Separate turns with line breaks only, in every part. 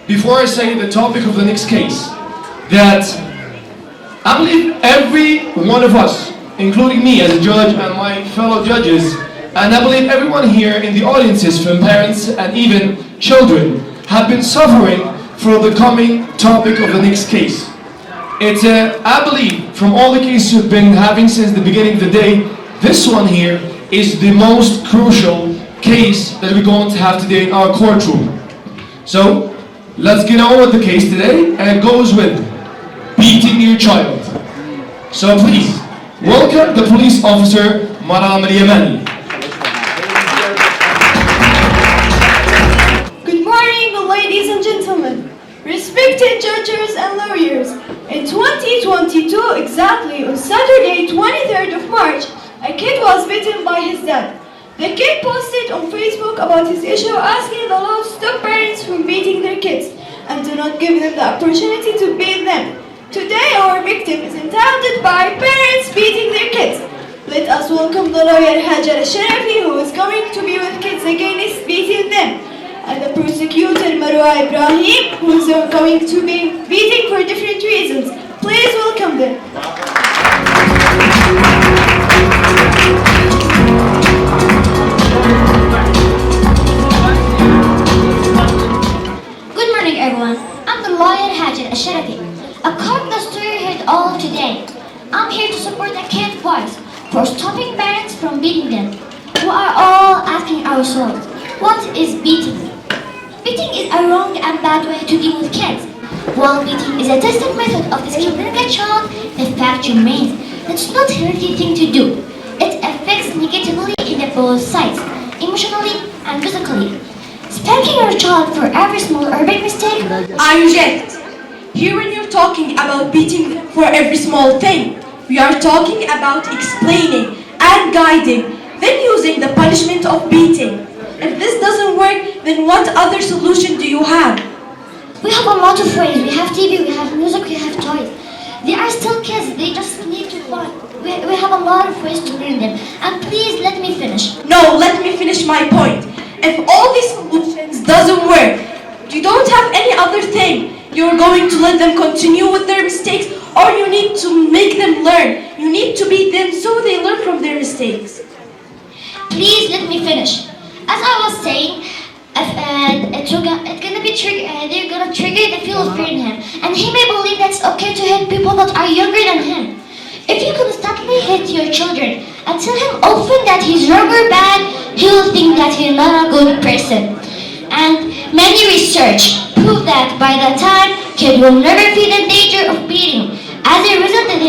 before I say the topic of the next case, that I believe every one of us, including me as a judge and my fellow judges, and I believe everyone here in the audiences, from parents and even children, have been suffering for the coming topic of the next case. It's, I believe, from all the cases we've been having since the beginning of the day, this one here is the most crucial case that we're going to have today in our courtroom. So, let's get on with the case today, and it goes with beating your child. So please, welcome the police officer, Madam Al-Yemani.
Good morning, ladies and gentlemen, respected judges and lawyers. In 2022, exactly on Saturday, 23rd of March, a kid was beaten by his dad. The kid posted on Facebook about his issue, asking the law to stop parents from beating their kids and do not give them the opportunity to beat them. Today, our victim is entitled by parents beating their kids. Let us welcome the lawyer Ar-Rasheed, who is going to be with kids against beating them, and the prosecutor Ibrahim, who is going to be beating for different reasons. Please welcome them.
Good morning, everyone. I'm the lawyer Ar-Rasheed, a court the story heard all of today. I'm here to support the kid's voice for stopping parents from beating them. We are all asking ourselves, what is beating? Beating is a wrong and bad way to deal with kids. While beating is a tested method of disciplining a child, the fact remains that it's not a healthy thing to do. It affects negatively in both sides, emotionally and physically. Spanking your child for every small or big mistake,
I reject. Here when you're talking about beating them for every small thing, we are talking about explaining and guiding, then using the punishment of beating. If this doesn't work, then what other solution do you have?
we have a lot of ways. We have TV, we have music, we have toys. They are still kids, they just need to fun. We have a lot of ways to learn them. And please let me finish.
No, let me finish my point. If all these solutions doesn't work, you don't have any other thing. You're going to let them continue with their mistakes, or you need to make them learn. You need to beat them so they learn from their mistakes.
Please let me finish. As I was saying, they're gonna trigger the feel of fear in him, and he may believe that it's okay to hit people that are younger than him. If you constantly hit your children and tell him often that he's wrong or bad, he will think that you're not a good person. And many research prove that by the time kids will never feel the danger of beating, as a result that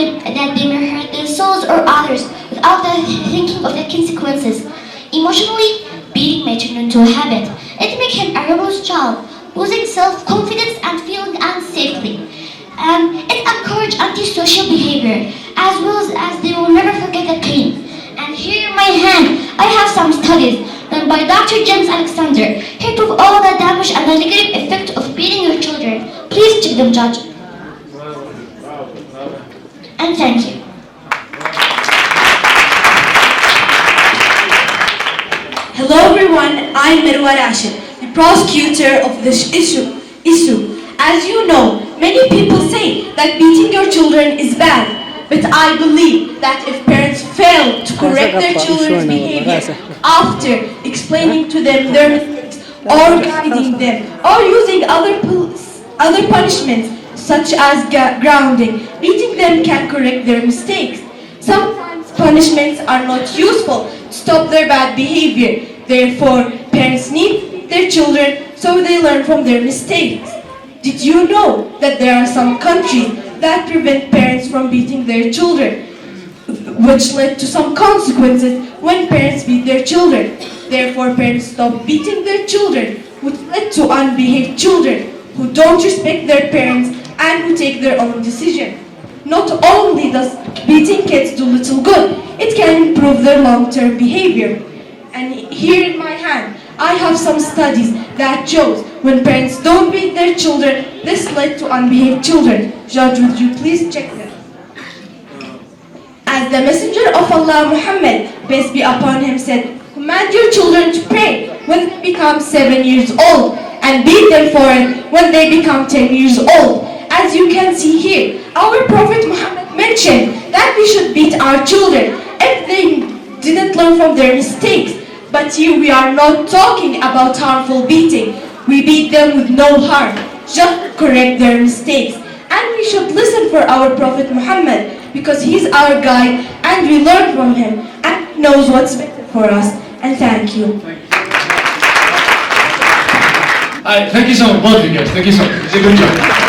they may hurt themselves or others without thinking of the consequences. Emotionally, beating may turn into a habit. It makes him a rebellious child, losing self-confidence and feeling unsafely. It encourages antisocial behavior, as well as they will never forget the pain. And here in my hand, I have some studies done by Dr. James Alexander. He prove all the damage and the negative effect of beating your children. Please check them, Judge. And thank you.
Hello everyone, I'm Ar-Rasheed, the prosecutor of this issue. As you know, many people say that beating your children is bad, but I believe that if parents fail to correct their children's behavior after explaining to them their mistakes or guiding them or using other punishments such as grounding, beating them can correct their mistakes. Sometimes punishments are not useful to stop their bad behavior. Therefore, parents need their children so they learn from their mistakes. Did you know that there are some countries that prevent parents from beating their children, which led to some consequences when parents beat their children? Therefore, parents stop beating their children, which led to unbehaved children who don't respect their parents and who take their own decision. Not only does beating kids do little good, it can improve their long-term behavior. And here in my hand, I have some studies that shows when parents don't beat their children, this led to unbehaved children. Judge, would you please check them? As the Messenger of Allah Muhammad, peace be upon him, said, command your children to pray when they become 7 years old, and beat them for it when they become 10 years old. As you can see here, our Prophet Muhammad mentioned that we should beat our children if they didn't learn from their mistakes. But here we are not talking about harmful beating. We beat them with no harm, just to correct their mistakes. And we should listen for our Prophet Muhammad because he's our guide and we learn from him and he knows what's better for us. And thank you.
Thank you so much, both of you guys. Thank you so much. It's a good job.